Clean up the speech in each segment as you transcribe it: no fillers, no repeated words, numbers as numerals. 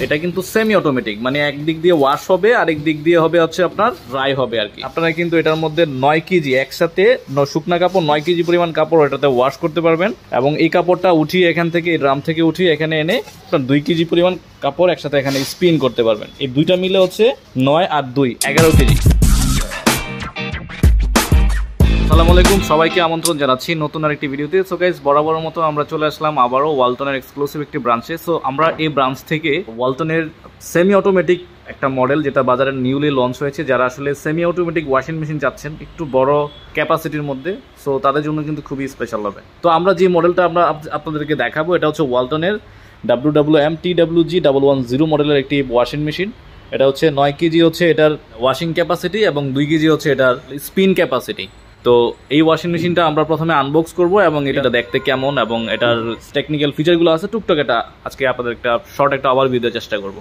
এটা কিন্তু semi automatic, মানে একদিক দিয়ে ওয়াশ হবে আর একদিক দিয়ে হবে হচ্ছে আপনার ড্রাই হবে আর কি। আপনারা কিন্তু এটার মধ্যে 9 কেজি একসাথে শুকনা কাপড় 9 কেজি পরিমাণ কাপড় এটাতে ওয়াশ করতে পারবেন, এবং এই কাপড়টা উঠিয়ে এখান থেকে ড্রাম থেকে উঠিয়ে এখানে এনে আপনার 2 কেজি পরিমাণ কাপড় একসাথে এখানে স্পিন করতে পারবেন। এই দুইটা মিলে হচ্ছে 9 আর 2 11 কেজি। আসসালামু আলাইকুম, সবাইকে আমন্ত্রণ জানাচ্ছি নতুন আরেকটি ভিডিওতে। সো গাইস, বরাবরের মতো আমরা চলে আসলাম আবারও ওয়ালটনের এক্সক্লুসিভ একটি ব্রাঞ্চে। সো আমরা এই ব্রাঞ্চ থেকে ওয়ালটনের সেমি অটোমেটিক একটা মডেল যেটা বাজারে নিউলি লঞ্চ হয়েছে, যারা আসলে সেমি অটোমেটিক ওয়াশিং মেশিন চাচ্ছেন একটু বড় ক্যাপাসিটির মধ্যে, সো তাদের জন্য কিন্তু খুবই স্পেশাল হবে। তো আমরা যে মডেলটা আমরা আপনাদেরকে দেখাবো এটা হচ্ছে ওয়ালটনের WWM-TWG110 মডেলের একটি ওয়াশিং মেশিন। এটা হচ্ছে 9 কেজি হচ্ছে এটার ওয়াশিং ক্যাপাসিটি এবং 2 কেজি হচ্ছে এটার স্পিন ক্যাপাসিটি। তো এই ওয়াশিং মেশিনটা আমরা প্রথমে আনবক্স করব এবং এটা দেখতে কেমন এবং এটার টেকনিক্যাল ফিচারগুলো আছে টুকটাক এটা আজকে আপনাদের একটা শর্ট একটা ওভারভিউ দেওয়ার চেষ্টা করব।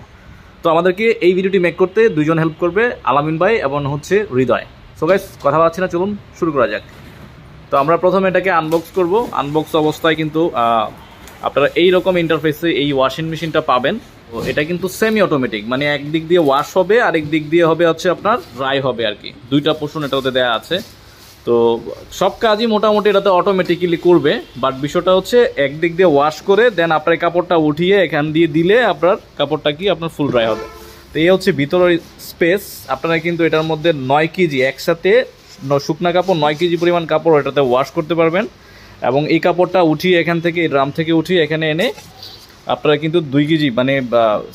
তো আমাদেরকে এই ভিডিওটি মেক করতে দুইজন হেল্প করবে, আলামিন ভাই এবং হচ্ছে হৃদয়। সো গাইস, কথা বলছি না, চলুন শুরু করা যাক। তো আমরা প্রথমে এটাকে আনবক্স করব। আনবক্স অবস্থায় কিন্তু আপনারা এইরকম ইন্টারফেসে এই ওয়াশিং মেশিনটা পাবেন। তো এটা কিন্তু সেমি অটোমেটিক, মানে একদিক দিয়ে ওয়াশ হবে আর একদিক দিয়ে হবে হচ্ছে আপনার ড্রাই হবে আর কি। দুইটা পোর্শন এটাতে দেওয়া আছে। তো সব কাজই মোটামুটি এটাতে অটোমেটিক্যালি করবে, বাট বিষয়টা হচ্ছে একদিক দিয়ে ওয়াশ করে দেন আপনার কাপড়টা উঠিয়ে এখান দিয়ে দিলে আপনার কাপড়টা কি আপনার ফুল ড্রাই হবে। তো এই হচ্ছে ভিতরের স্পেস। আপনারা কিন্তু এটার মধ্যে 9 কেজি একসাথে শুকনা কাপড় 9 কেজি পরিমাণ কাপড় এটাতে ওয়াশ করতে পারবেন, এবং এই কাপড়টা উঠিয়ে এখান থেকে ড্রাম থেকে উঠিয়ে এখানে এনে আপনারা কিন্তু 2 কেজি মানে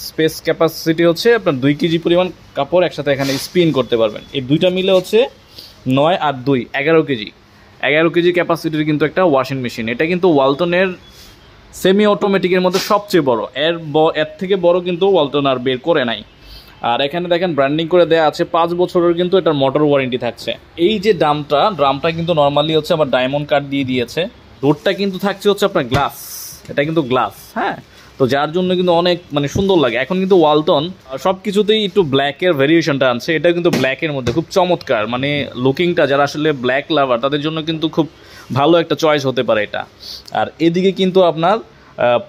স্পেস ক্যাপাসিটি হচ্ছে আপনার 2 কেজি পরিমাণ কাপড় একসাথে এখানে স্পিন করতে পারবেন। এই দুইটা মিলে হচ্ছে 9 আর 2 11 কেজি 11 কেজি ক্যাপাসিটির কিন্তু একটা ওয়াশিং মেশিন। এটা কিন্তু ওয়ালটনের সেমি অটোমেটিকের মধ্যে সবচেয়ে বড়। এর থেকে বড় কিন্তু ওয়ালটন আর বের করে নাই। আর এখানে দেখেন ব্র্যান্ডিং করে দেওয়া আছে 5 বছরের কিন্তু এটার মোটর ওয়ারেন্টি থাকছে। এই যে ড্রামটা কিন্তু নর্মালি হচ্ছে আবার ডায়মন্ড কাট দিয়ে দিয়েছে। ডোরটা কিন্তু থাকছে হচ্ছে আপনার গ্লাস, এটা কিন্তু গ্লাস, হ্যাঁ। তো যার জন্য কিন্তু অনেক মানে সুন্দর লাগে। এখন কিন্তু ওয়ালটন সব কিছুতেই একটু ব্ল্যাকের ভেরিয়েশনটা আনছে। এটা কিন্তু ব্ল্যাকের মধ্যে খুব চমৎকার, মানে লুকিংটা যারা আসলে ব্ল্যাক লাভার তাদের জন্য কিন্তু খুব ভালো একটা চয়েস হতে পারে এটা। আর এদিকে কিন্তু আপনার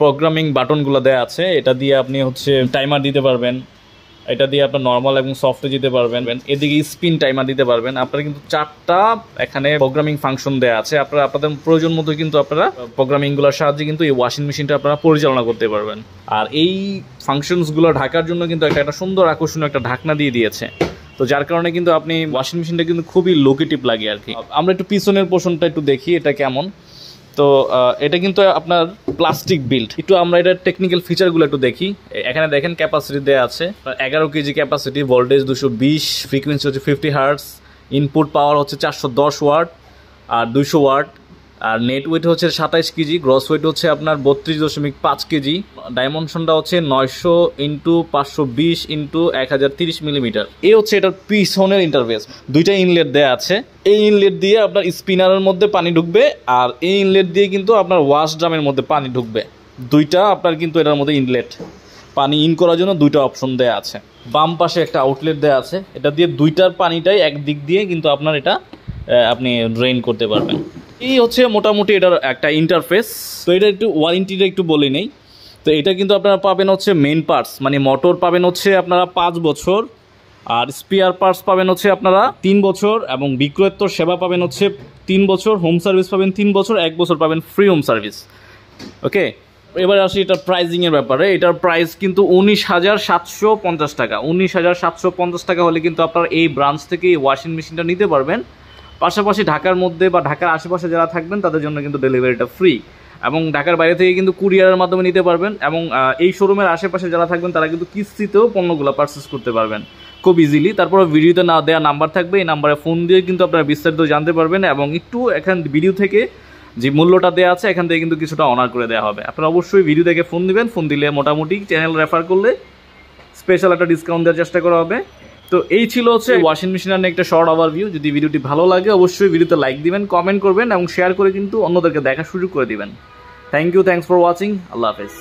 প্রোগ্রামিং বাটনগুলো দেওয়া আছে, এটা দিয়ে আপনি হচ্ছে টাইমার দিতে পারবেন, এটা দিয়ে আপনার নর্মাল এবং সফটে যেতে পারবেন, এদিকে স্পিন টাইমার দিতে পারবেন। আপনারা কিন্তু 4টা এখানে প্রোগ্রামিং ফাংশন দেওয়া আছে। আপনারা আপনাদের প্রয়োজন মতো কিন্তু আপনারা প্রোগ্রামিংগুলোর সাহায্যে কিন্তু এই ওয়াশিং মেশিনটা আপনারা পরিচালনা করতে পারবেন। আর এই ফাংশনসগুলো ঢাকার জন্য কিন্তু একটা সুন্দর আকর্ষণীয় একটা ঢাকনা দিয়ে দিয়েছে। তো যার কারণে কিন্তু আপনি ওয়াশিং মেশিনটা কিন্তু খুবই লোকেটিভ লাগে আর কি। আমরা একটু পিছনের পোর্শনটা একটু দেখি এটা কেমন। তো এটা কিন্তু আপনার প্লাস্টিক বিল্ড। একটু আমরা এটার টেকনিক্যাল ফিচারগুলো একটু দেখি। এখানে দেখেন ক্যাপাসিটি দেওয়া আছে 11 কেজি ক্যাপাসিটি, ভোল্টেজ 220, ফ্রিকোয়েন্সি হচ্ছে 50 হার্টস, ইনপুট পাওয়ার হচ্ছে 410 ওয়াট আর 200 ওয়াট, আর নেট ওয়েট হচ্ছে 27 কেজি, গ্রস ওয়েট হচ্ছে আপনার 32.5 কেজি, ডাইমেনশনটা হচ্ছে 900 ইন্টু 520 ইন্টু 1030 মিলিমিটার। এই হচ্ছে এটার পিছনের ইন্টারফেস। দুইটা ইনলেট দেওয়া আছে। এই ইনলেট দিয়ে আপনার স্পিনারের মধ্যে পানি ঢুকবে, আর এই ইনলেট দিয়ে কিন্তু আপনার ওয়াশ ড্রামের মধ্যে পানি ঢুকবে। দুইটা আপনার কিন্তু এটার মধ্যে ইনলেট, পানি ইন করার জন্য দুইটা অপশন দেওয়া আছে। বাম পাশে একটা আউটলেট দেওয়া আছে, এটা দিয়ে দুইটার পানিটাই একদিক দিয়ে কিন্তু আপনার এটা আপনি ড্রেন করতে পারবেন। এই হচ্ছে মোটামুটি এটার একটা ইন্টারফেস। তো এটা একটু ওয়ারেন্টিটা একটু বলে নেই। তো এটা কিন্তু আপনারা পাবেন হচ্ছে মেইন পার্টস, মানে মোটর পাবেন হচ্ছে আপনারা 5 বছর, আর স্পেয়ার পার্টস পাবেন হচ্ছে আপনারা 3 বছর, এবং বিক্রয়োত্তর সেবা পাবেন হচ্ছে 3 বছর, হোম সার্ভিস পাবেন 3 বছর, 1 বছর পাবেন ফ্রি হোম সার্ভিস। ওকে, এবার আসি এটার প্রাইজিংয়ের ব্যাপারে। এটার প্রাইস কিন্তু 19,750 টাকা। 19,750 টাকা হলে কিন্তু আপনারা এই ব্রাঞ্চ থেকে এই ওয়াশিং মেশিনটা নিতে পারবেন। পাশাপাশি ঢাকার মধ্যে বা ঢাকার আশেপাশে যারা থাকবেন তাদের জন্য কিন্তু ডেলিভারিটা ফ্রি, এবং ঢাকার বাইরে থেকে কিন্তু কুরিয়ারের মাধ্যমে নিতে পারবেন। এবং এই শোরুমের আশেপাশে যারা থাকবেন তারা কিন্তু কিস্তিতেও পণ্যগুলো পারচেস করতে পারবেন খুব ইজিলি। তারপরে ভিডিওতে না দেওয়া নাম্বার থাকবে, এই নাম্বারে ফোন দিয়ে কিন্তু আপনারা বিস্তারিত জানতে পারবেন, এবং একটু এখান ভিডিও থেকে যে মূল্যটা দেওয়া আছে এখান থেকে কিন্তু কিছুটা অনার করে দেওয়া হবে। আপনারা অবশ্যই ভিডিও থেকে ফোন দিবেন, ফোন দিলে মোটামুটি চ্যানেল রেফার করলে স্পেশাল একটা ডিসকাউন্ট দেওয়ার চেষ্টা করা হবে। তো এই ছিল হচ্ছে ওয়াশিং মেশিনের একটা শর্ট ওভারভিউ। যদি ভিডিওটি ভালো লাগে অবশ্যই ভিডিওতে লাইক দিবেন, কমেন্ট করবেন এবং শেয়ার করে কিন্তু অন্যদেরকে দেখার সুযোগ করে দিবেন। Thanks for watching. আল্লাহ হাফেজ।